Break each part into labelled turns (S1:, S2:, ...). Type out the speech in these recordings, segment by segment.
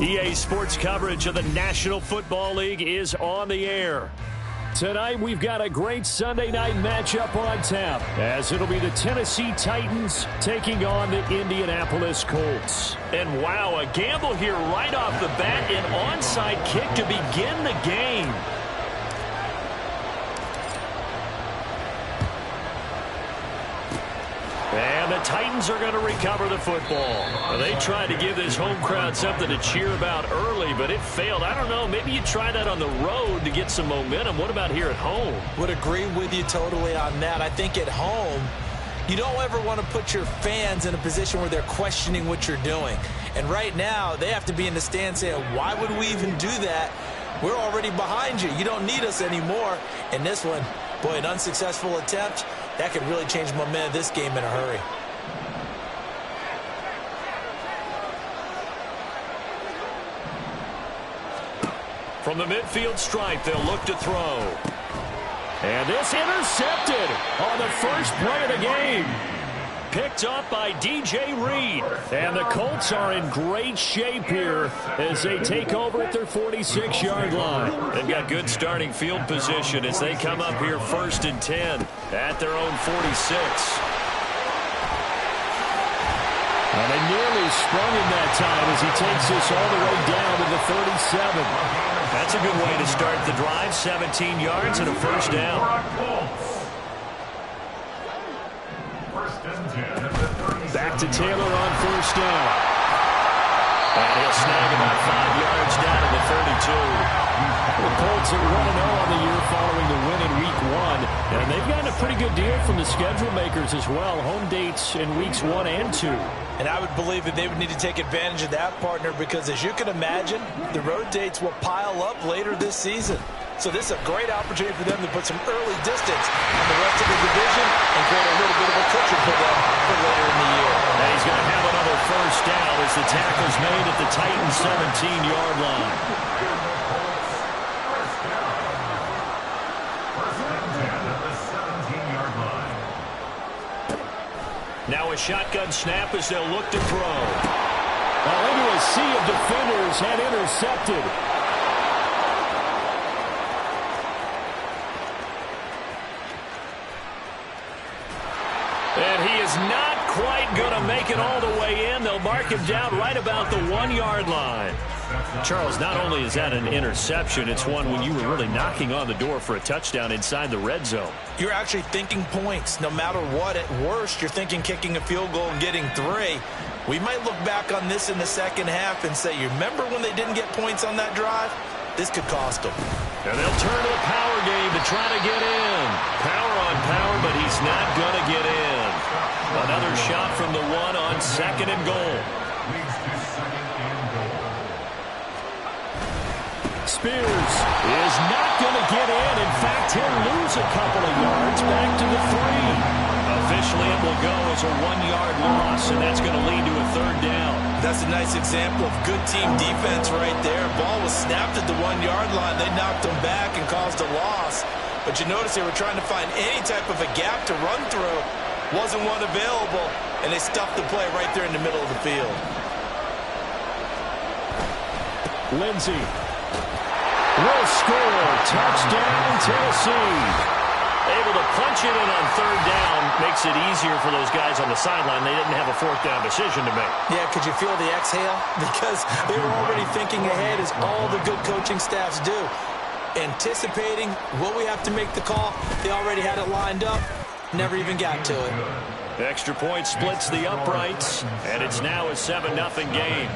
S1: EA Sports coverage of the National Football League is on the air. Tonight, we've got a great Sunday night matchup on tap, as it'll be the Tennessee Titans taking on the Indianapolis Colts. And wow, a gamble here right off the bat, an onside kick to begin the game. And the Titans are going to recover the football. Well, they tried to give this home crowd something to cheer about early, but it failed. I don't know, maybe you try that on the road to get some momentum. What about here at home?
S2: Would agree with you totally on that. I think at home, you don't ever want to put your fans in a position where they're questioning what you're doing. And right now, they have to be in the stand saying, why would we even do that? We're already behind you. You don't need us anymore. And this one, boy, an unsuccessful attempt. That could really change the momentum of this game in a hurry.
S1: From the midfield stripe, they'll look to throw. And this intercepted on the first play of the game. Picked up by DJ Reed. And the Colts are in great shape here as they take over at their 46-yard line. They've got good starting field position as they come up here 1st and 10 at their own 46. And they nearly sprung him that time as he takes this all the way down to the 37. That's a good way to start the drive. 17 yards and a first down. Back to Taylor on first down. And he'll snag about 5 yards down to the 32. The Colts are 1-0 on the year following the win in Week 1. And they've gotten a pretty good deal from the schedule makers as well. Home dates in Weeks 1 and 2.
S2: And I would believe that they would need to take advantage of that, partner, because as you can imagine, the road dates will pile up later this season. So this is a great opportunity for them to put some early distance on the rest of the division and create a little bit of a cushion for them for later in the year.
S1: And he's going to have another first down as the tackle's made at the Titans' 17-yard line. Now a shotgun snap as they'll look to throw. Well, into a sea of defenders and intercepted. And he is not quite going to make it all the way in. They'll mark him down right about the 1-yard line. Charles, not only is that an interception, it's one when you were really knocking on the door for a touchdown inside the red zone.
S2: You're actually thinking points. No matter what, at worst, you're thinking kicking a field goal and getting 3. We might look back on this in the second half and say, you remember when they didn't get points on that drive? This could cost them.
S1: And they'll turn to a power game to try to get in. Power on power, but he's not going to get in. Another shot from the 1 on 2nd and goal. Spears is not going to get in. In fact, he'll lose a couple of yards back to the 3. Officially, it will go as a 1-yard loss, and that's going to lead to a 3rd down.
S2: That's a nice example of good team defense right there. Ball was snapped at the 1-yard line. They knocked him back and caused a loss. But you notice they were trying to find any type of a gap to run through. Wasn't one available, and they stuffed the play right there in the middle of the field.
S1: Lindsey will score. Touchdown, Tennessee. Able to punch it in on 3rd down. Makes it easier for those guys on the sideline. They didn't have a 4th down decision to make.
S2: Yeah, could you feel the exhale? Because they were already thinking ahead, as all the good coaching staffs do. Anticipating, will we have to make the call? They already had it lined up. Never even got to it.
S1: The extra point splits the uprights, and it's now a 7-0 game.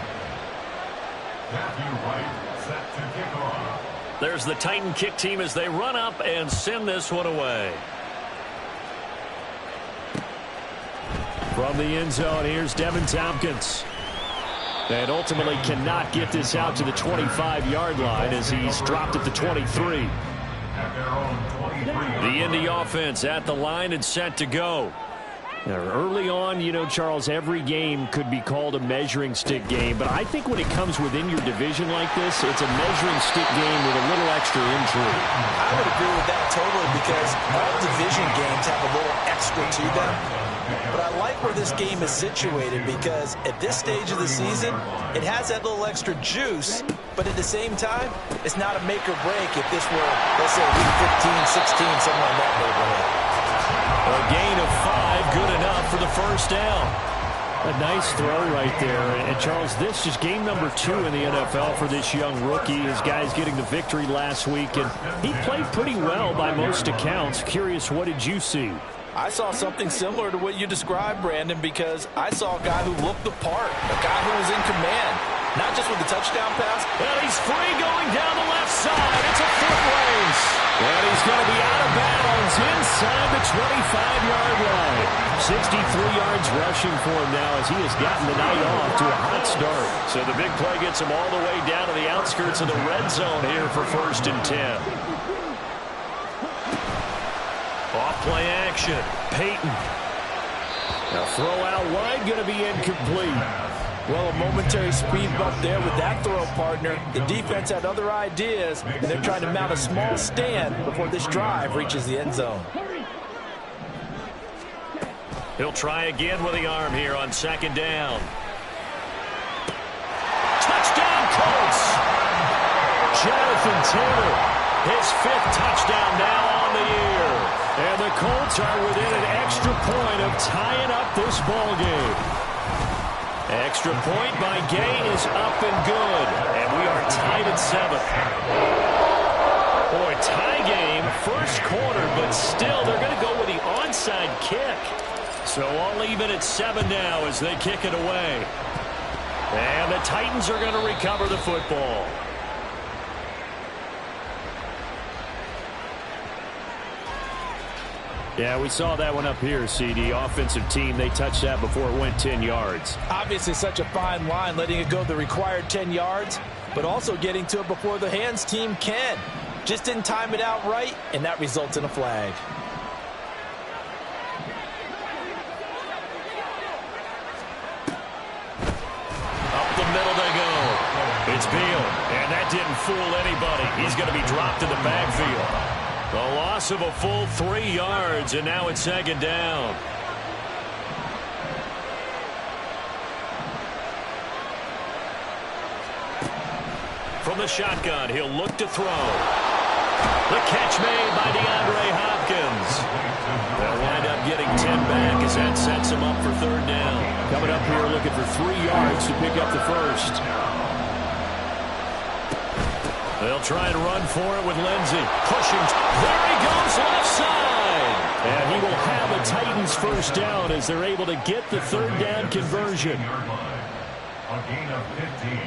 S1: There's the Titan kick team as they run up and send this one away. From the end zone, here's Devin Tompkins. And ultimately cannot get this out to the 25-yard line as he's dropped at the 23. The Indy offense at the line and set to go. Now, early on, you know, Charles, every game could be called a measuring stick game. But I think when it comes within your division like this, it's a measuring stick game with a little extra intrigue.
S2: I would agree with that totally because all division games have a little extra to them. But I like where this game is situated because at this stage of the season, it has that little extra juice. But at the same time, it's not a make or break if this were, let's say, week 15, 16, somewhere in that neighborhood.
S1: A gain of 5, good enough for the first down. A nice throw right there. And Charles, this is game number 2 in the NFL for this young rookie. His guys getting the victory last week, and he played pretty well by most accounts. Curious, what did you see?
S2: I saw something similar to what you described, Brandon, because I saw a guy who looked the part, a guy who was in command, not just with the touchdown pass.
S1: And he's free going down the left side. It's a foot race. And he's going to be out of bounds inside the 25-yard line. 63 yards rushing for him now as he has gotten the night off to a hot start. So the big play gets him all the way down to the outskirts of the red zone here for 1st and 10. Off-play action. Peyton. Now throw out wide, going to be incomplete.
S2: Well, a momentary speed bump there with that throw, partner. The defense had other ideas, and they're trying to mount a small stand before this drive reaches the end zone.
S1: He'll try again with the arm here on 2nd down. Touchdown, Colts! Jonathan Taylor, his 5th touchdown now on the year. And the Colts are within an extra point of tying up this ball game. Extra point by Gay is up and good. And we are tied at 7. Boy, tie game, first quarter, but still they're going to go with the onside kick. So all even at 7 now as they kick it away. And the Titans are going to recover the football. Yeah, we saw that one up here, CD. Offensive team, they touched that before it went 10 yards.
S2: Obviously such a fine line, letting it go the required 10 yards, but also getting to it before the hands team can. Just didn't time it out right, and that results in a flag.
S1: Up the middle they go. It's Beal, and that didn't fool anybody. He's going to be dropped in the backfield. The loss of a full 3 yards, and now it's 2nd down. From the shotgun, he'll look to throw. The catch made by DeAndre Hopkins. They'll wind up getting 10 back as that sets him up for 3rd down. Coming up here looking for 3 yards to pick up the first. They'll try and run for it with Lindsey. Pushing. There he goes, left side. And he will have a Titans first down as they're able to get the 3rd down conversion.
S3: A gain of 15.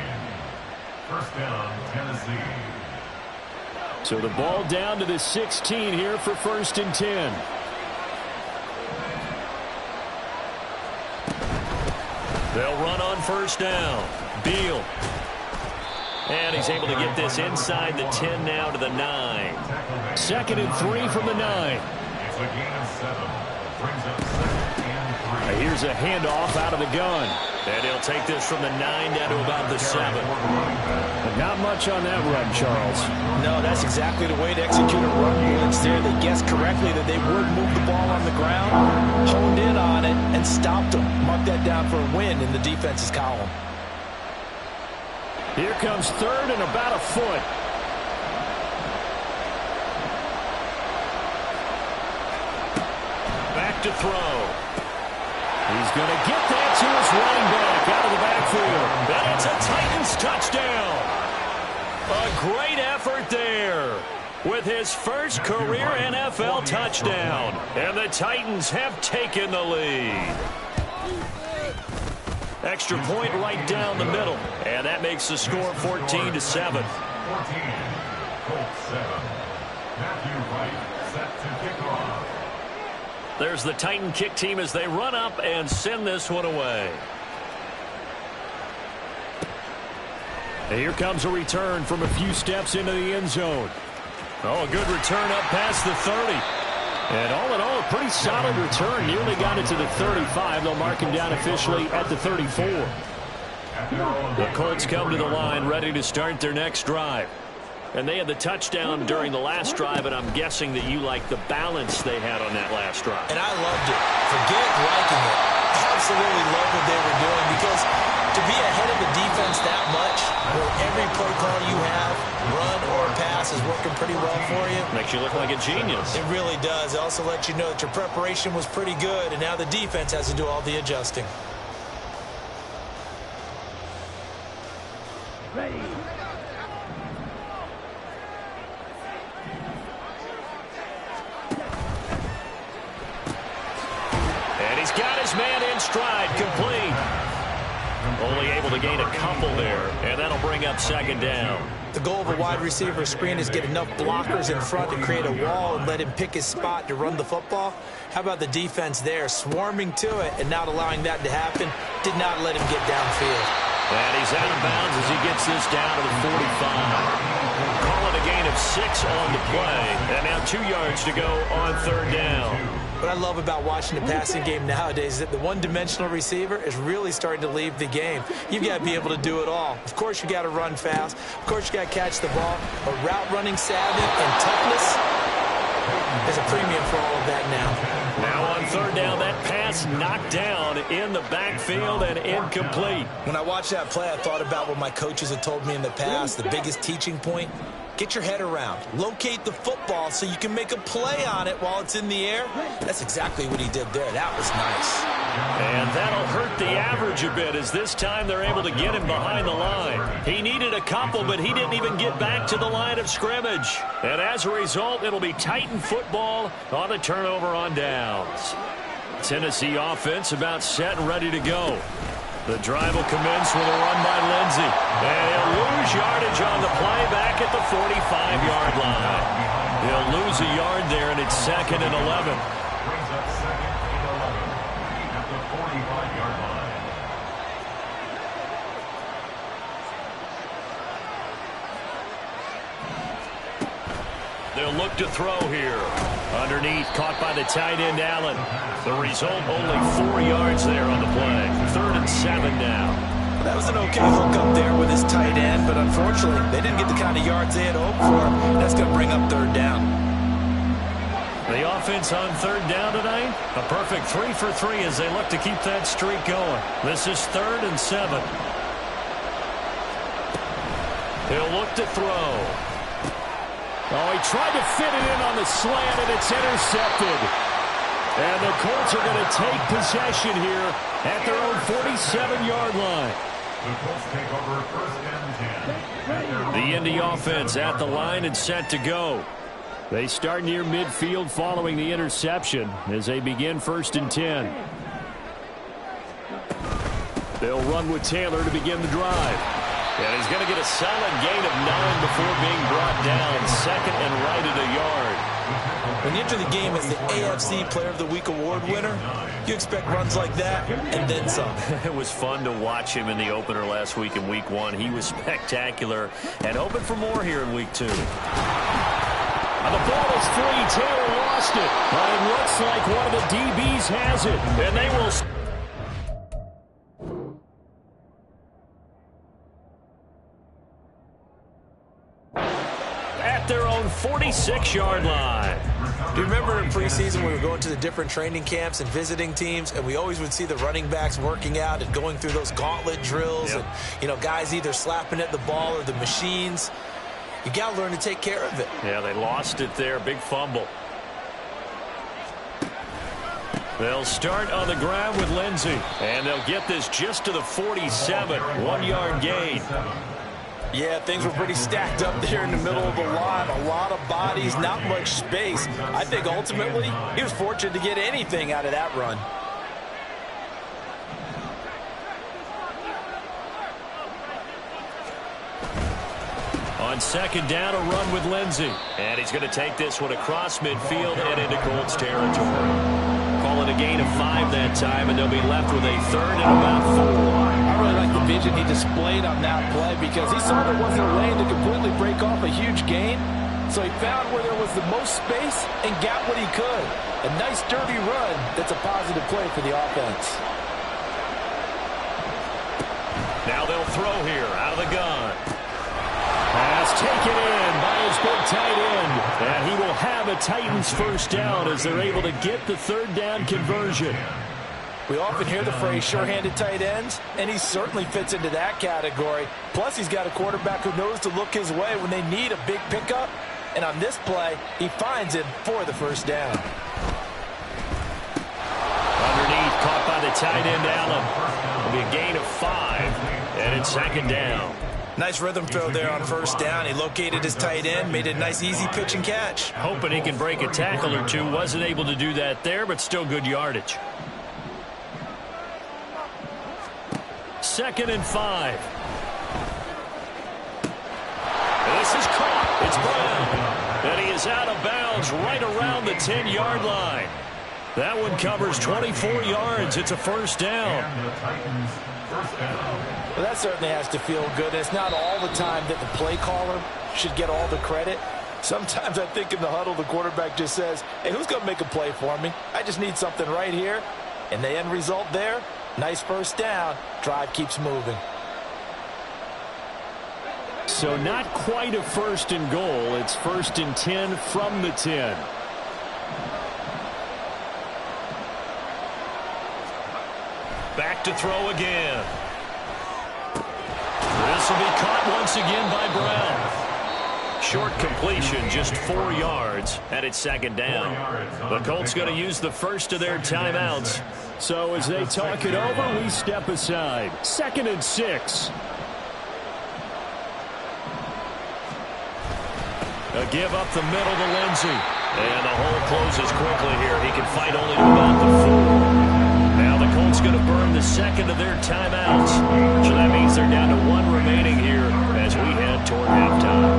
S3: First down, Tennessee.
S1: So the ball down to the 16 here for 1st and 10. They'll run on 1st down. Beal. And he's able to get this inside the 10 now to the 9. 2nd and 3 from the 9.
S3: It's a gain of 7. Brings up 2nd and 3.
S1: Here's a handoff out of the gun. And he'll take this from the 9 down to about the 7. But not much on that run, Charles.
S2: No, that's exactly the way to execute a run blitz there. They guessed correctly that they would move the ball on the ground, honed in on it, and stopped them. Mark that down for a win in the defense's column.
S1: Here comes 3rd and about a foot. Back to throw. He's going to get that to his running back out of the backfield. And it's a Titans touchdown. A great effort there with his first career NFL touchdown. And the Titans have taken the lead. Extra point right down the middle. And that makes the score 14-7.
S3: 14. Colts 7. Matthew Wright set to kick off.
S1: There's the Titan kick team as they run up and send this one away. And here comes a return from a few steps into the end zone. Oh, a good return up past the 30. And all in all, a pretty solid return. Nearly got it to the 35. They'll mark him down officially at the 34. The Colts come to the line ready to start their next drive. And they had the touchdown during the last drive, and I'm guessing that you like the balance they had on that last drive.
S2: And I loved it. Forget liking it. Absolutely love what they were doing, because to be ahead of the defense that much, where every play call you have, run or pass, is working pretty well for you.
S1: Makes you look like a genius.
S2: It really does. It also lets you know that your preparation was pretty good, and now the defense has to do all the adjusting.
S4: Ready.
S1: And he's got his man in stride, complete. Only able to gain a couple there, and that'll bring up second down.
S2: The goal of a wide receiver screen is get enough blockers in front to create a wall and let him pick his spot to run the football. How about the defense there, swarming to it and not allowing that to happen? Did not let him get downfield.
S1: And he's out of bounds as he gets this down to the 45. Call it a gain of 6 on the play, and now 2 yards to go on third down.
S2: What I love about watching the passing game nowadays is that the one-dimensional receiver is really starting to leave the game. You've got to be able to do it all. Of course, you got to run fast. Of course, you got to catch the ball. But route running savvy and toughness is a premium for all of that now.
S1: Now on third down, that pass knocked down in the backfield and incomplete.
S2: When I watched that play, I thought about what my coaches had told me in the past. The biggest teaching point: get your head around. Locate the football so you can make a play on it while it's in the air. That's exactly what he did there. That was nice.
S1: And that'll hurt the average a bit, as this time they're able to get him behind the line. He needed a couple, but he didn't even get back to the line of scrimmage. And as a result, it'll be Titan football on the turnover on downs. Tennessee offense about set and ready to go. The drive will commence with a run by Lindsey. And he'll lose yardage on the play back at the 45-yard line. He'll lose a yard there, and it's 2nd and 11.
S3: Brings up 2nd and 11 at the 45-yard line.
S1: They'll look to throw here. Underneath, caught by the tight end, Allen. The result, only 4 yards there on the play. 3rd and 7 now.
S2: That was an okay hook up there with his tight end, but unfortunately, they didn't get the kind of yards they had hoped for. That's going to bring up third down.
S1: The offense on third down tonight, a perfect 3 for 3 as they look to keep that streak going. This is 3rd and 7. He'll look to throw. Oh, he tried to fit it in on the slant, and it's intercepted. And the Colts are going to take possession here at their own 47-yard line.
S3: The Colts take over 1st and 10.
S1: The Indy offense at the line and set to go. They start near midfield following the interception as they begin 1st and 10. They'll run with Taylor to begin the drive. And he's going to get a solid gain of 9 before being brought down. 2nd and right at a yard.
S2: When you enter the game as the AFC Player of the Week award winner, you expect runs like that and then some.
S1: It was fun to watch him in the opener last week in Week 1. He was spectacular and hoping for more here in Week 2. And the ball is free. Taylor lost it. But it looks like one of the DBs has it. And they will... their own 46-yard line.
S2: Do you remember in preseason we were going to the different training camps and visiting teams, and we always would see the running backs working out and going through those gauntlet drills, and, you know, guys either slapping at the ball or the machines. You got to learn to take care of it.
S1: Yeah, they lost it there. Big fumble. They'll start on the ground with Lindsey, and they'll get this just to the 47. 1-yard gain.
S2: Yeah, things were pretty stacked up there in the middle of the line. A lot of bodies, not much space. I think ultimately he was fortunate to get anything out of that run.
S1: On 2nd down, a run with Lindsey. And he's going to take this one across midfield and into Colts territory. Call it a gain of 5 that time, and they'll be left with a 3rd and about 4.
S4: really like the vision he displayed on that play because he saw there wasn't a lane to completely break off a huge gain. So he found where there was the most space and got what he could. A nice dirty run that's a positive play for the offense.
S1: Now they'll throw here out of the gun. Pass taken in by his big tight end. And he will have a Titans first down as they're able to get the third down conversion.
S2: We often hear the phrase sure-handed tight ends, and he certainly fits into that category. Plus, he's got a quarterback who knows to look his way when they need a big pickup. And on this play, he finds it for the first down.
S1: Underneath, caught by the tight end, Allen. It'll be a gain of 5, and it's second down.
S2: Nice rhythm throw there on first down. He located his tight end, made a nice easy pitch and catch.
S1: Hoping he can break a tackle or two. Wasn't able to do that there, but still good yardage. 2nd and 5. This is caught. It's Brown. And he is out of bounds right around the 10-yard line. That one covers 24 yards. It's a first down.
S2: Well, that certainly has to feel good. It's not all the time that the play caller should get all the credit. Sometimes I think in the huddle, the quarterback just says, hey, who's going to make a play for me? I just need something right here. And the end result there, nice first down. Drive keeps moving.
S1: So not quite a 1st and goal. It's 1st and 10 from the 10. Back to throw again. This will be caught once again by Brown. Short completion, just 4 yards, and it's second down. The Colts going to use the first of their timeouts. So as they talk it over, we step aside. 2nd and 6. A give up the middle to Lindsey. And the hole closes quickly here. He can fight only to about the 4. Now the Colts going to burn the second of their timeouts. So that means they're down to 1 remaining here as we head toward halftime.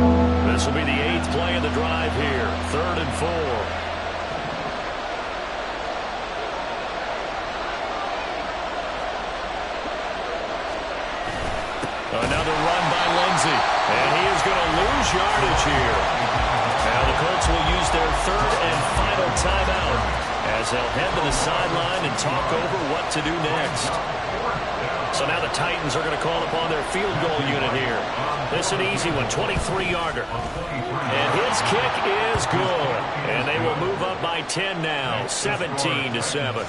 S1: This will be the 8th play of the drive here. 3rd and 4. Another run by Lindsey. And he is going to lose yardage here. Now the Colts will use their 3rd and final timeout as they'll head to the sideline and talk over what to do next. So now the Titans are going to call upon their field goal unit here. This is an easy one, 23-yarder. And his kick is good. And they will move up by 10 now, 17-7.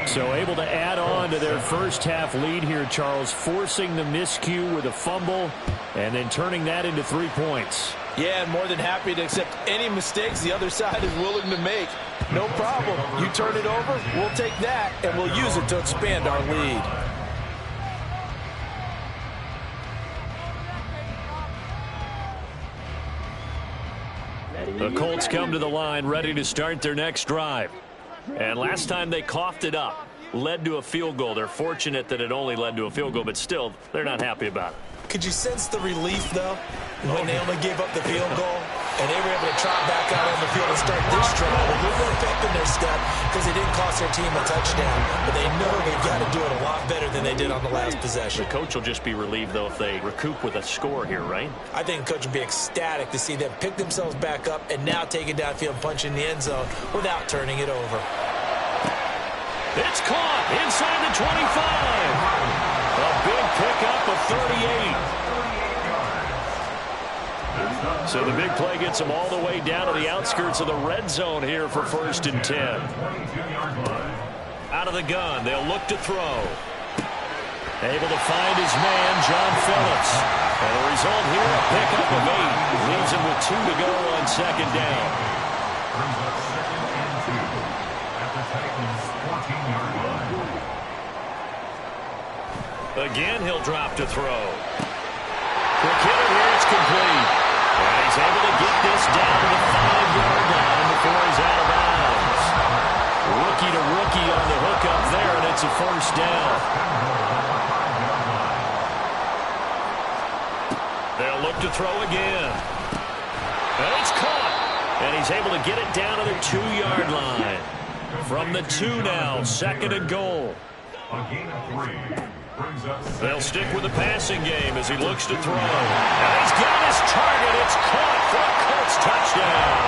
S1: So able to add on to their first half lead here, Charles, forcing the miscue with a fumble and then turning that into 3 points.
S2: Yeah, and more than happy to accept any mistakes the other side is willing to make. No problem. You turn it over, we'll take that, and we'll use it to expand our lead.
S1: The Colts come to the line ready to start their next drive. And last time they coughed it up, led to a field goal. They're fortunate that it only led to a field goal, but still, they're not happy about it.
S2: Could you sense the relief, though, when they only gave up the field goal? And they were able to trot back out on the field and start this drive with a little more pep in their step because they didn't cost their team a touchdown. But they know they've got to do it a lot better than they did on the last possession.
S1: The coach will just be relieved, though, if they recoup with a score here, right?
S2: I think the coach would be ecstatic to see them pick themselves back up and now take it downfield and punch in the end zone without turning it over.
S1: It's caught inside the 25. A big pickup of 38. So the big play gets them all the way down to the outskirts of the red zone here for 1st and 10. Out of the gun, they'll look to throw. Able to find his man, John Phillips. And the result here, a pickup of 8. Leaves him with 2 to go on 2nd down. Again, he'll drop to throw. Quick hitter here, it's complete. And he's able to get this down to the 5-yard line before he's out of bounds. Rookie to rookie on the hookup there, and it's a first down. They'll look to throw again. And it's caught. And he's able to get it down to the 2-yard line. From the 2 now, 2nd and goal.
S3: A gain of 3. Brings up
S1: They'll stick with the passing game as he looks to throw. And he's got his target. It's caught for a Colts touchdown.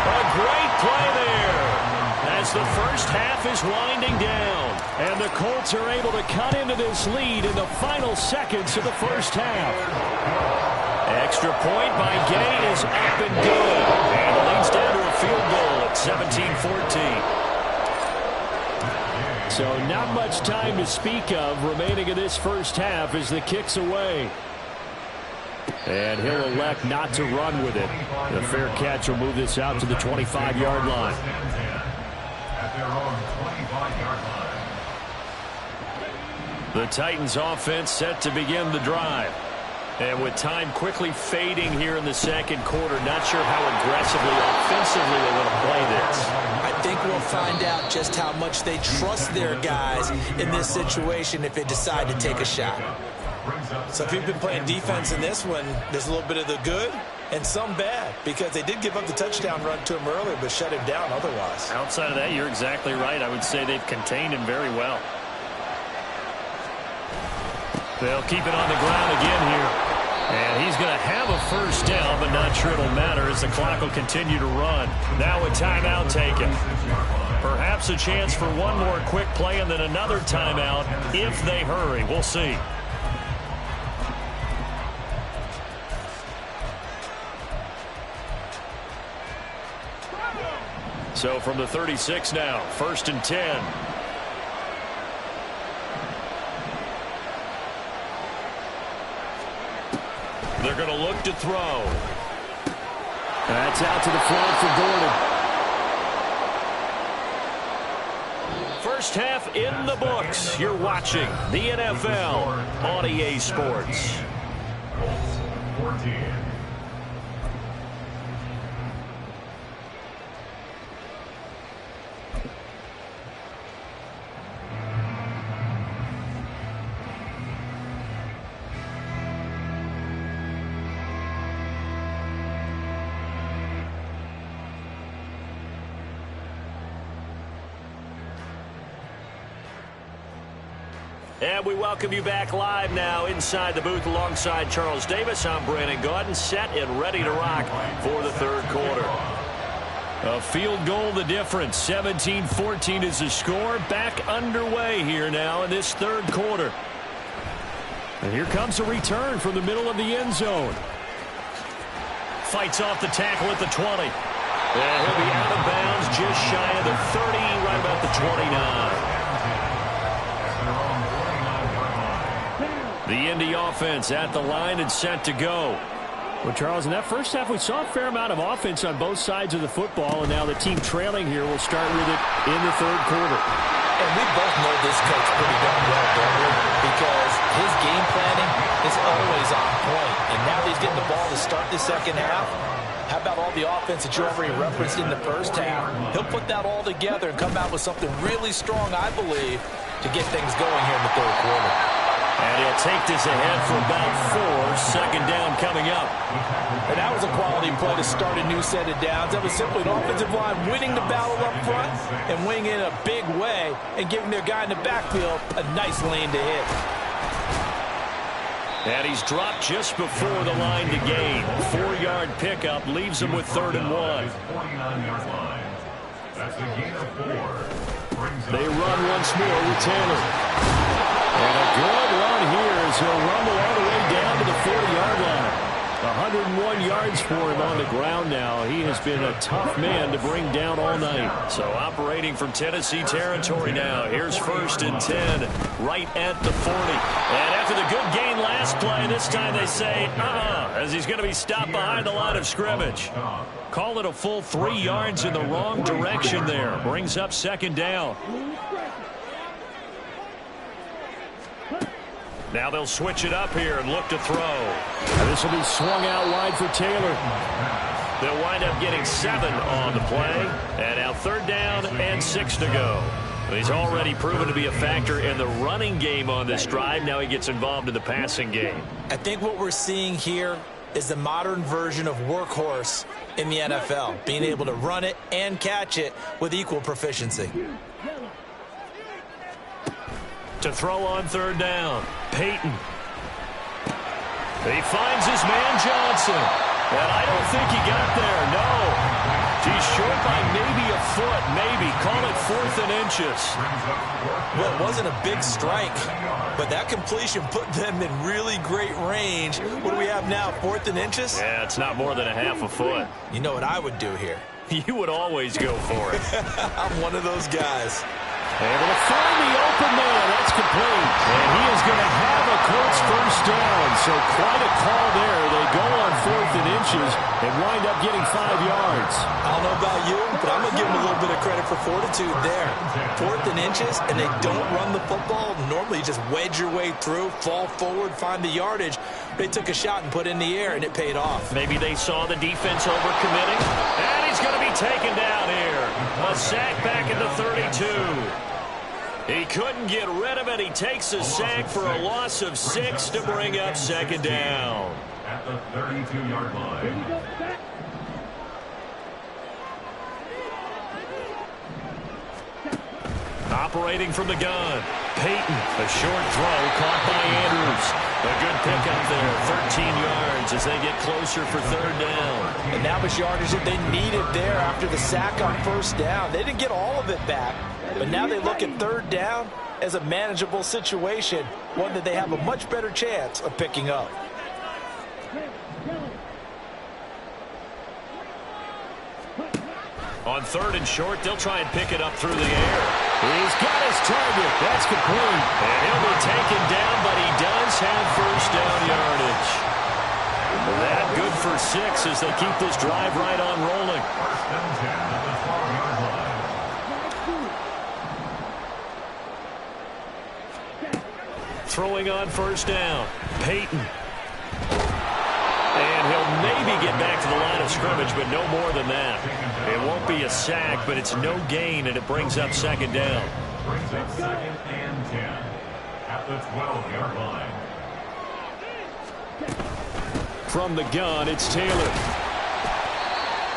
S1: A great play there as the first half is winding down. And the Colts are able to cut into this lead in the final seconds of the first half. Extra point by Gay is up and good. And the lead's down to a field goal at 17-14. So not much time to speak of remaining in this first half as the kick's away. And he'll elect not to run with it. The fair catch will move this out to the 25-yard line.
S3: At their own 25-yard line.
S1: The Titans offense set to begin the drive. And with time quickly fading here in the second quarter, not sure how aggressively, offensively they're going to play this.
S2: I think we'll find out just how much they trust their guys in this situation if they decide to take a shot. So if you've been playing defense in this one, there's a little bit of the good and some bad, because they did give up the touchdown run to him earlier but shut him down otherwise.
S1: Outside of that, you're exactly right. I would say they've contained him very well. They'll keep it on the ground again here. And he's going to have a first down, but not sure it'll matter as the clock will continue to run. Now a timeout taken. Perhaps a chance for one more quick play and then another timeout if they hurry. We'll see. So from the 36 now, 1st and 10. They're going to look to throw. That's out to the flat for Gordon. First half in the books. You're watching the NFL on EA Sports.
S3: 14.
S1: And we welcome you back live now inside the booth alongside Charles Davis. I'm Brandon Gaudin, set and ready to rock for the third quarter. A field goal the difference. 17-14 is the score. Back underway here now in this third quarter. And here comes a return from the middle of the end zone. Fights off the tackle at the 20. And he'll be out of bounds just shy of the 30, right about the 29. The Indy offense at the line and set to go. Well, Charles, in that first half, we saw a fair amount of offense on both sides of the football, and now the team trailing here will start with it in the third quarter.
S2: And we both know this coach pretty darn well, don't we? Because his game planning is always on point. And now that he's getting the ball to start the second half, how about all the offense that you already referenced in the first half? He'll put that all together and come out with something really strong, I believe, to get things going here in the third quarter.
S1: And he'll take this ahead for about 4. Second down coming up.
S2: And that was a quality play to start a new set of downs. That was simply an offensive line winning the battle up front and winning in a big way and giving their guy in the backfield a nice lane to hit.
S1: And he's dropped just before the line to gain. 4-yard pickup leaves him with 3rd and 1.
S3: 49-yard line. That's a gain of 4.
S1: They run once more with Taylor. And a good run here as he'll rumble all the way down to the 40-yard line. 101 yards for him on the ground now. He has been a tough man to bring down all night. So operating from Tennessee territory now. Here's 1st and 10 right at the 40. And after the good gain last play, this time they say, as he's going to be stopped behind the line of scrimmage. Call it a full 3 yards in the wrong direction there. Brings up 2nd down. Now they'll switch it up here and look to throw. And this will be swung out wide for Taylor. They'll wind up getting 7 on the play. And now 3rd down and 6 to go. He's already proven to be a factor in the running game on this drive. Now he gets involved in the passing game.
S2: I think what we're seeing here is the modern version of workhorse in the NFL. Being able to run it and catch it with equal proficiency.
S1: To throw on third down. Peyton. He finds his man Johnson. And I don't think he got there, no. He's short by maybe a foot, maybe. Call it 4th and inches.
S2: Well, it wasn't a big strike, but that completion put them in really great range. What do we have now, 4th and inches?
S1: Yeah, it's not more than a half a foot.
S2: You know what I would do here?
S1: You would always go for it.
S2: I'm one of those guys.
S1: Able to find the open man. That's complete. And he is going to have a Colts first down. So quite a call there. They go on 4th and inches and wind up getting 5 yards.
S2: I don't know about you, but I'm going to give them a little bit of credit for fortitude there. 4th and inches, and they don't run the football. Normally, you just wedge your way through, fall forward, find the yardage. They took a shot and put it in the air, and it paid off.
S1: Maybe they saw the defense overcommitting. And he's going to be taken down here. A sack back at the 32. He couldn't get rid of it. He takes a sack for a loss of 6 to bring up second down.
S3: At the 32-yard line.
S1: Operating from the gun. Peyton, a short throw caught by Andrews. A good pickup there, 13 yards as they get closer for third down.
S4: And that was yardage that they needed there after the sack on first down. They didn't get all of it back, but now they look at third down as a manageable situation, one that they have a much better chance of picking up.
S1: On third and short, they'll try and pick it up through the air. He's got his target. That's complete. And he'll be taken down, but he does have first down yardage. That good for 6 as they keep this drive right on rolling.
S3: First and 10 at the 12-yard line.
S1: Throwing on first down. Peyton. And he'll maybe get back to the line of scrimmage, but no more than that. It won't be a sack, but it's no gain, and it brings up second down.
S3: Brings up 2nd and 10 at the 12-yard line.
S1: From the gun, it's Taylor.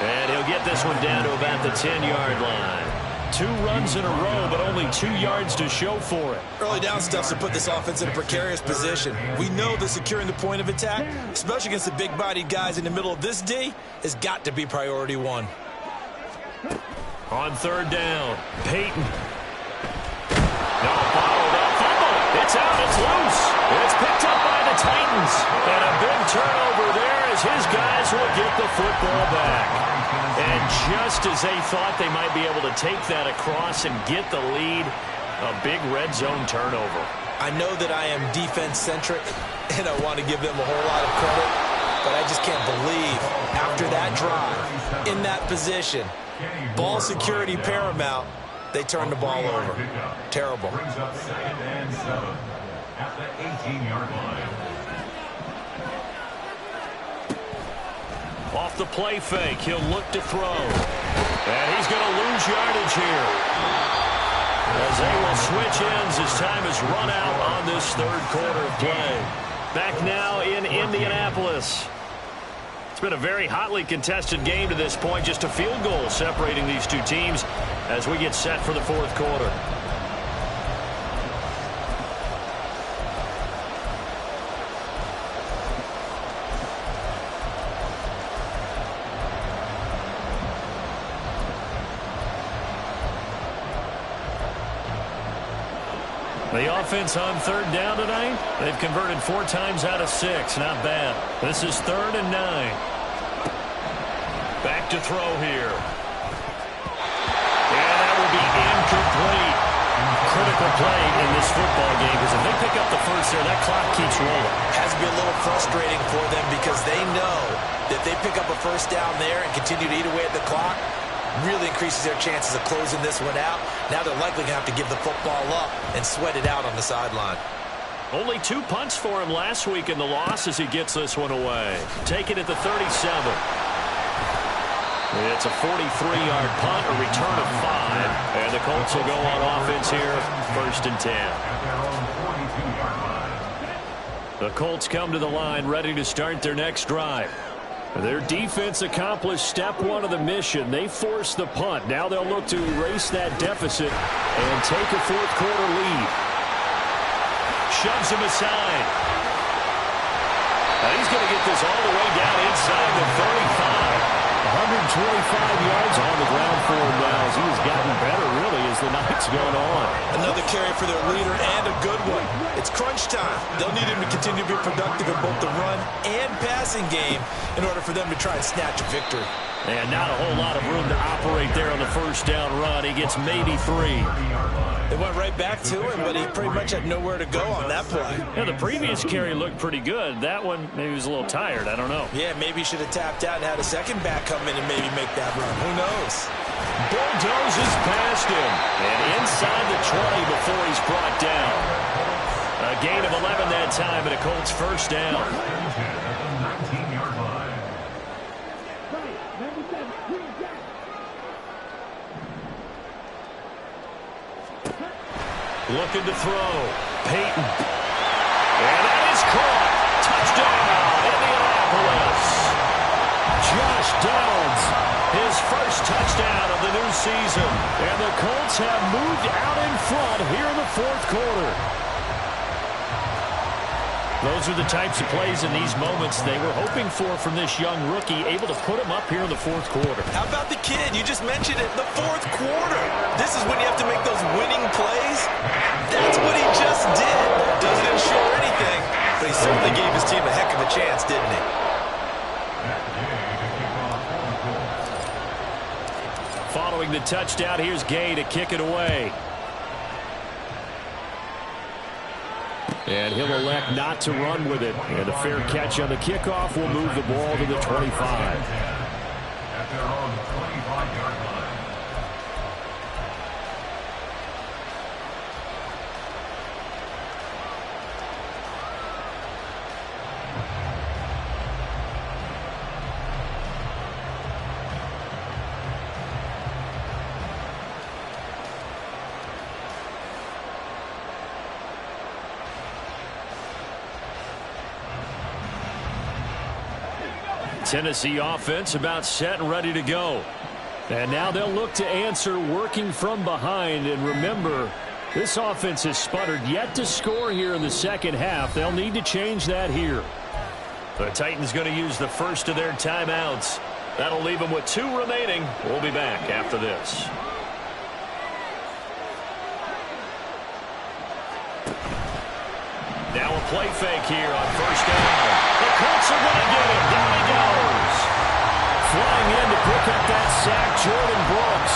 S1: And he'll get this one down to about the 10-yard line. 2 runs in a row, but only 2 yards to show for it.
S2: Early down stuff to put this offense in a precarious position. We know that securing the point of attack, especially against the big-bodied guys in the middle of this D, has got to be priority 1.
S1: On third down, Peyton. No, followed up, fumble. It's out, it's loose. It's picked up by the Titans. And a big turnover there as his guys will get the football back. And just as they thought they might be able to take that across and get the lead, a big red zone turnover.
S2: I know that I am defense-centric, and I want to give them a whole lot of credit, but I just can't believe after that drive, in that position, ball security paramount, they turn the ball over. Terrible.
S3: Brings up 2nd and 7 at the 18-yard line.
S1: Off the play fake, he'll look to throw. And he's going to lose yardage here. As they will switch ends as time is run out on this third quarter of play. Back now in Indianapolis. It's been a very hotly contested game to this point. Just a field goal separating these two teams as we get set for the fourth quarter. The offense on third down tonight, they've converted 4 times out of 6. Not bad. This is 3rd and 9. Back to throw here. And that will be incomplete. Critical play in this football game because if they pick up the first there, that clock keeps rolling.
S2: Has to be a little frustrating for them because they know that if they pick up a first down there and continue to eat away at the clock, really increases their chances of closing this one out. Now they're likely going to have to give the football up and sweat it out on the sideline.
S1: Only 2 punts for him last week in the loss as he gets this one away. Take it at the 37. It's a 43-yard punt, a return of 5. And the Colts will go on offense here, 1st and 10. The Colts come to the line ready to start their next drive. Their defense accomplished step 1 of the mission. They forced the punt. Now they'll look to erase that deficit and take a fourth quarter lead. shoves him aside. He's going to get this all the way down inside the 35. 125 yards on the ground for him now as he has gotten better, really, as the night's gone on.
S2: Another carry for their leader and a good one. It's crunch time. They'll need him to continue to be productive in both the run and passing game in order for them to try and snatch a victory.
S1: And not a whole lot of room to operate there on the first down run. He gets maybe 3.
S2: They went right back to him, but he pretty much had nowhere to go on that play.
S1: Yeah, the previous carry looked pretty good. That one, maybe he was a little tired. I don't know.
S2: Yeah, maybe he should have tapped out and had a second back come in and maybe make that run. Who knows?
S1: Bulldozes past him. And inside the 20 before he's brought down. A gain of 11 that time, and a Colts first down. Looking to throw. Peyton. And that is caught. Touchdown, Indianapolis. Josh Downs, his first touchdown of the new season. And the Colts have moved out in front here in the fourth quarter. Those are the types of plays in these moments they were hoping for from this young rookie, able to put him up here in the fourth quarter.
S2: How about the kid? You just mentioned it, the fourth quarter. This is when you have to make those winning plays. That's what he just did. Doesn't ensure anything, but he certainly gave his team a heck of a chance, didn't he?
S1: Following the touchdown, here's Gay to kick it away. And he'll elect not to run with it. And a fair catch on the kickoff will move the ball to the 25.
S3: At their own 25-yard line.
S1: Tennessee offense about set and ready to go. And now they'll look to answer working from behind. And remember, this offense has sputtered yet to score here in the second half. They'll need to change that here. The Titans going to use the first of their timeouts. That'll leave them with 2 remaining. We'll be back after this. Now a play fake here on first down. The Colts are going to get him. Down he goes. Flying in to pick up that sack, Jordan Brooks.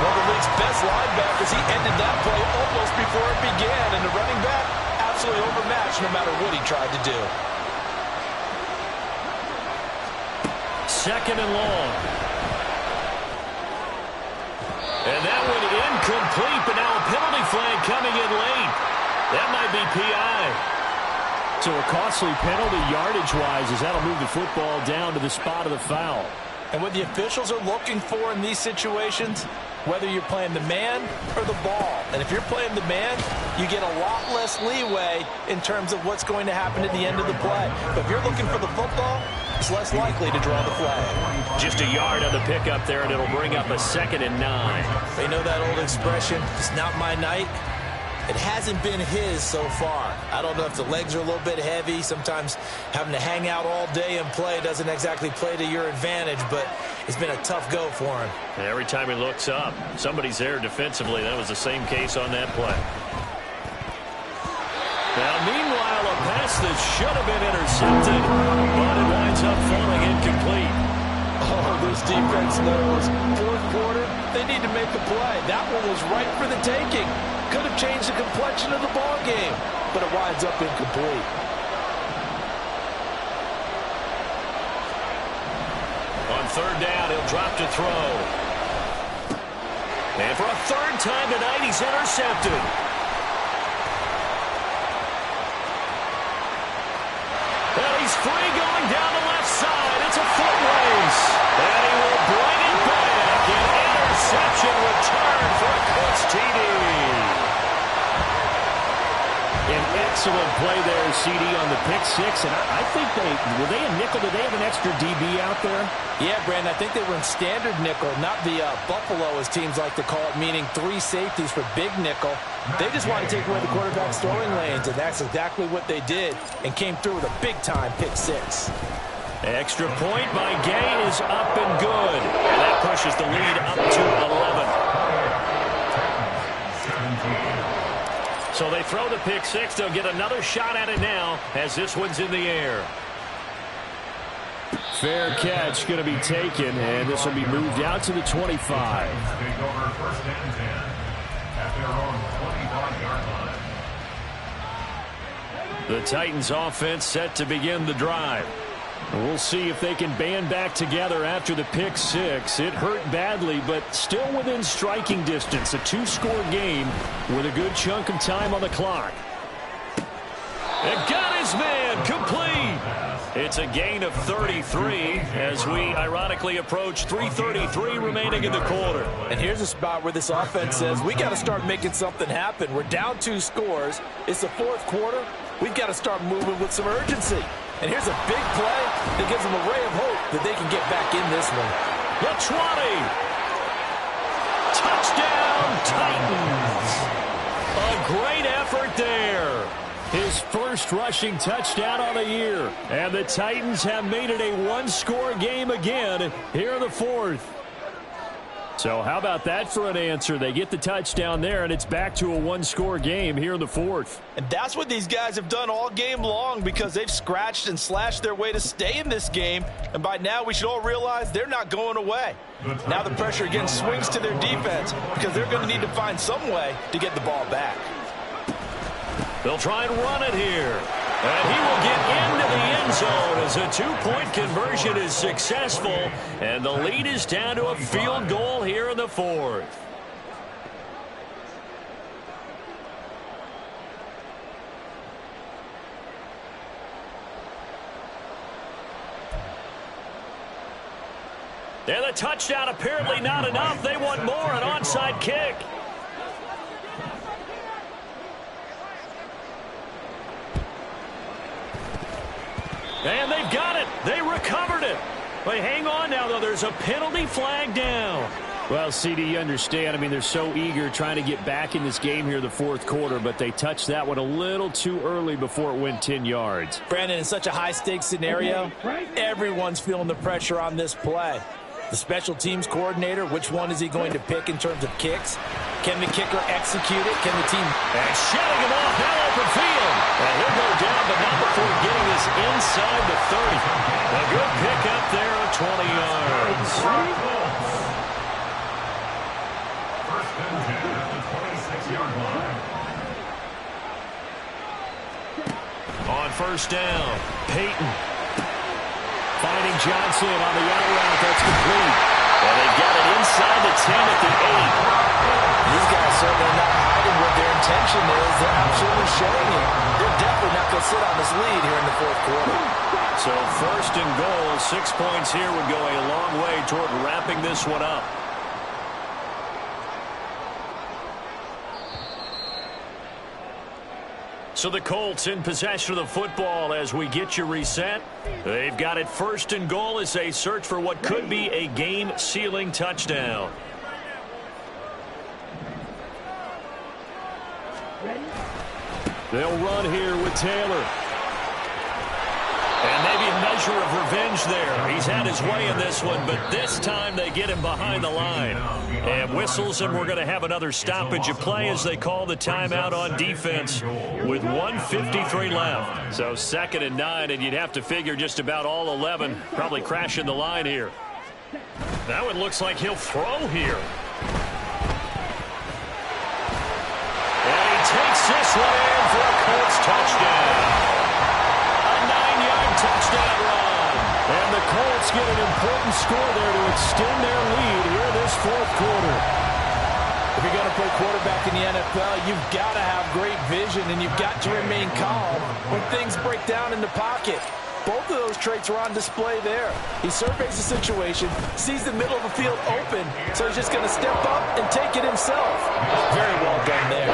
S2: One of the league's best linebackers. He ended that play almost before it began. And the running back, absolutely overmatched no matter what he tried to do.
S1: Second and long. And that one incomplete, but now a penalty flag coming in late. That might be PI.
S4: So a costly penalty yardage-wise as that'll move the football down to the spot of the foul.
S2: And what the officials are looking for in these situations, whether you're playing the man or the ball. And if you're playing the man, you get a lot less leeway in terms of what's going to happen at the end of the play. But if you're looking for the football, it's less likely to draw the flag.
S1: Just a yard on the pickup there, and it'll bring up a 2nd and 9.
S2: They know that old expression, it's not my night. It hasn't been his so far. I don't know if the legs are a little bit heavy. Sometimes having to hang out all day and play doesn't exactly play to your advantage, but it's been a tough go for him.
S1: And every time he looks up, somebody's there defensively. That was the same case on that play. Now, meanwhile, a pass that should have been intercepted, but it winds up falling incomplete.
S2: Oh, this defense knows. Fourth quarter, they need to make a play. That one was right for the taking. Could have changed the complexion of the ball game, but it winds up incomplete.
S1: On third down, he'll drop to throw. And for a third time tonight, he's intercepted. And he's free going down the left side. It's a foot race. And he will bring it back. An interception return for a Colts TD. An excellent play there, CD, on the pick six, and I think were they a nickel? Did they have an extra DB out there?
S4: Yeah, Brandon, I think they were in standard nickel, not the Buffalo, as teams like to call it, meaning 3 safeties for big nickel. They just want to take away the quarterback's throwing lanes, and that's exactly what they did, and came through with a big-time pick six.
S1: Extra point by Gay is up and good. And that pushes the lead up to 11. So they throw the pick six. They'll get another shot at it now as this one's in the air. Fair catch going to be taken, and this will be moved out to the 25.
S3: Take over first and 10 at their own 25-yard line.
S1: The Titans offense set to begin the drive. We'll see if they can band back together after the pick six. It hurt badly, but still within striking distance. A 2-score game with a good chunk of time on the clock. And got his man complete. It's a gain of 33 as we ironically approach 3:33 remaining in the quarter.
S4: And here's a spot where this offense says, we got to start making something happen. We're down 2 scores. It's the 4th quarter. We've got to start moving with some urgency. And here's a big play that gives them a ray of hope that they can get back in this one.
S1: The 20. Touchdown, Titans. A great effort there. His first rushing touchdown on the year. And the Titans have made it a 1-score game again here in the 4th. So how about that for an answer? They get the touchdown there, and it's back to a 1-score game here in the 4th.
S4: And that's what these guys have done all game long, because they've scratched and slashed their way to stay in this game. And by now, we should all realize they're not going away. Now the pressure again swings to their defense, because they're going to need to find some way to get the ball back.
S1: They'll try and run it here. And he will get into the end zone as a 2-point conversion is successful. And the lead is down to a field goal here in the 4th. And the touchdown apparently not enough. They want more, an onside kick. And they've got it. They recovered it. But hang on now, though. There's a penalty flag down. Well, CD, you understand. I mean, they're so eager trying to get back in this game here in the 4th quarter, but they touched that one a little too early before it went 10 yards.
S4: Brandon, in such a high-stakes scenario, everyone's feeling the pressure on this play. The special teams coordinator, which one is he going to pick in terms of kicks? Can the kicker execute it? Can the team?
S1: And shedding him off now open field. And he'll go down, but not before getting this inside the 30. A good pick up there of 20 yards.
S3: First and 10 at the 26-yard line.
S1: On first down, Peyton. Finding Johnson on the out route. That's complete. And they've got it inside the 10 at the 8.
S4: These guys certainly not hiding what their intention is. They're absolutely showing it. They're definitely not going to sit on this lead here in the 4th quarter.
S1: So first and goal, 6 points here would go a long way toward wrapping this one up. So the Colts in possession of the football as we get you reset. They've got it first and goal as they search for what could be a game-sealing touchdown. They'll run here with Taylor. And maybe a measure of revenge there. He's had his way in this one, but this time they get him behind the line. And whistles, and we're going to have another stoppage of play as they call the timeout on defense with 1:53 left. So 2nd and 9, and you'd have to figure just about all 11 probably crashing the line here. Now it looks like he'll throw here. And he takes this one in for a Colts touchdown. Touchdown run. And the Colts get an important score there to extend their lead here in this 4th quarter.
S4: If you're going to play quarterback in the NFL, you've got to have great vision, and you've got to remain calm when things break down in the pocket. Both of those traits are on display there. He surveys the situation, sees the middle of the field open, so he's just going to step up and take it himself. Very well done there.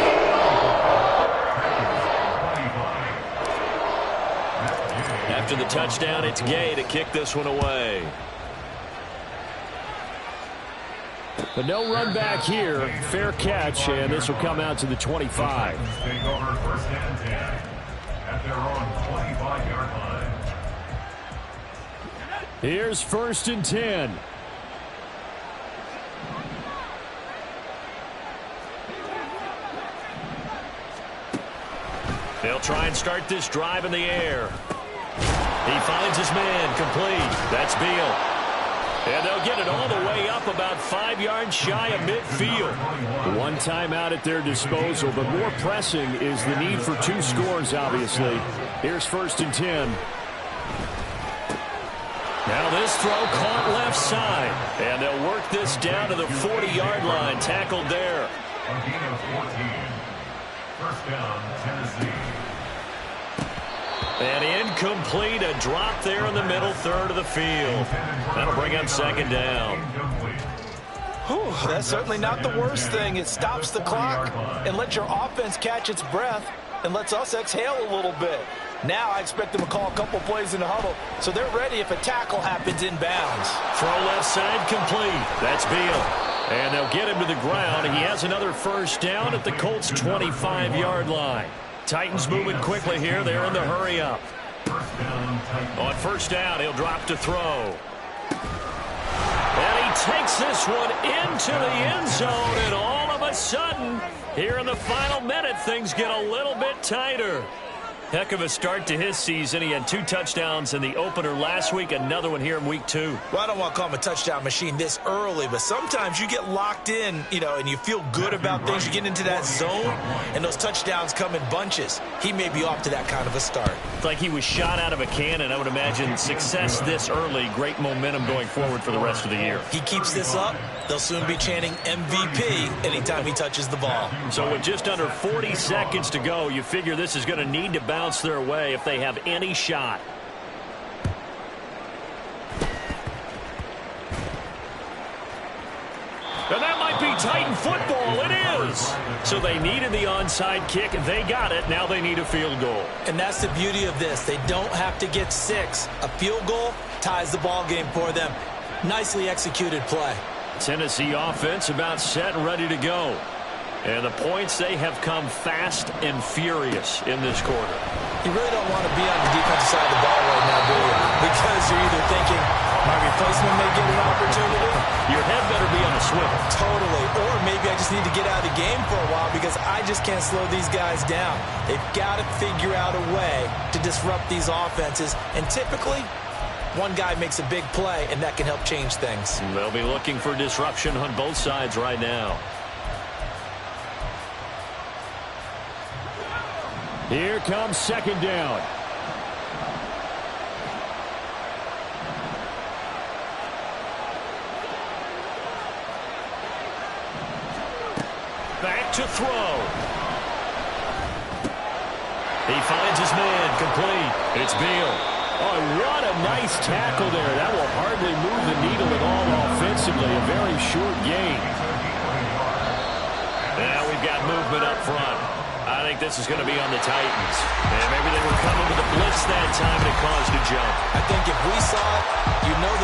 S1: After the touchdown, it's Gay to kick this one away.
S5: But no run back here. Fair catch, and this will come out to the 25.
S3: Take over first and 10 at their own 25-yard line.
S5: Here's first and 10.
S1: They'll try and start this drive in the air. He finds his man complete. That's Beal. And they'll get it all the way up about 5 yards shy of midfield.
S5: One timeout at their disposal, but more pressing is the need for 2 scores, obviously. Here's first and 10.
S1: Now this throw caught left side. And they'll work this down to the 40-yard line. Tackled there.
S3: A gain of 14. First down, Tennessee.
S1: And incomplete, a drop there in the middle third of the field. That'll bring up second down.
S4: Whew, that's certainly not the worst thing. It stops the clock and lets your offense catch its breath and lets us exhale a little bit. Now I expect them to call a couple plays in the huddle so they're ready if a tackle happens inbounds.
S1: Throw left side complete. That's Beal. And they'll get him to the ground. He has another first down at the Colts' 25-yard line. Titans moving quickly here. They're in the hurry-up. On first down, he'll drop to throw. And he takes this one into the end zone, and all of a sudden, here in the final minute, things get a little bit tighter. Heck of a start to his season. He had 2 touchdowns in the opener last week, another one here in week 2.
S2: Well, I don't want to call him a touchdown machine this early, but sometimes you get locked in, and you feel good about things. You get into that zone, and those touchdowns come in bunches. He may be off to that kind of a start.
S1: It's like he was shot out of a cannon. I would imagine success this early, great momentum going forward for the rest of the year.
S2: He keeps this up, they'll soon be chanting MVP anytime he touches the ball.
S1: So with just under 40 seconds to go, you figure this is going to need to bounce their way if they have any shot. And that might be Titan football. It is. So they needed the onside kick. They got it. Now they need a field goal.
S2: And that's the beauty of this. They don't have to get 6. A field goal ties the ball game for them. Nicely executed play.
S1: Tennessee offense about set and ready to go. And the points, they have come fast and furious in this quarter.
S2: You really don't want to be on the defensive side of the ball right now, do you? Because you're either thinking, my replacement may get an opportunity.
S1: Your head better be on a swivel.
S2: Totally. Or maybe I just need to get out of the game for a while because I just can't slow these guys down. They've got to figure out a way to disrupt these offenses. And typically, one guy makes a big play, and that can help change things.
S1: They'll be looking for disruption on both sides right now.
S5: Here comes second down.
S1: Back to throw. He finds his man complete. It's Beal.
S5: Oh, what a nice tackle there. That will hardly move the needle at all offensively. A very short gain.
S1: Now we've got movement up front. I think this is going to be on the Titans. And maybe they were coming with a blitz that time and it caused a jump.
S2: I think if we saw it, you know that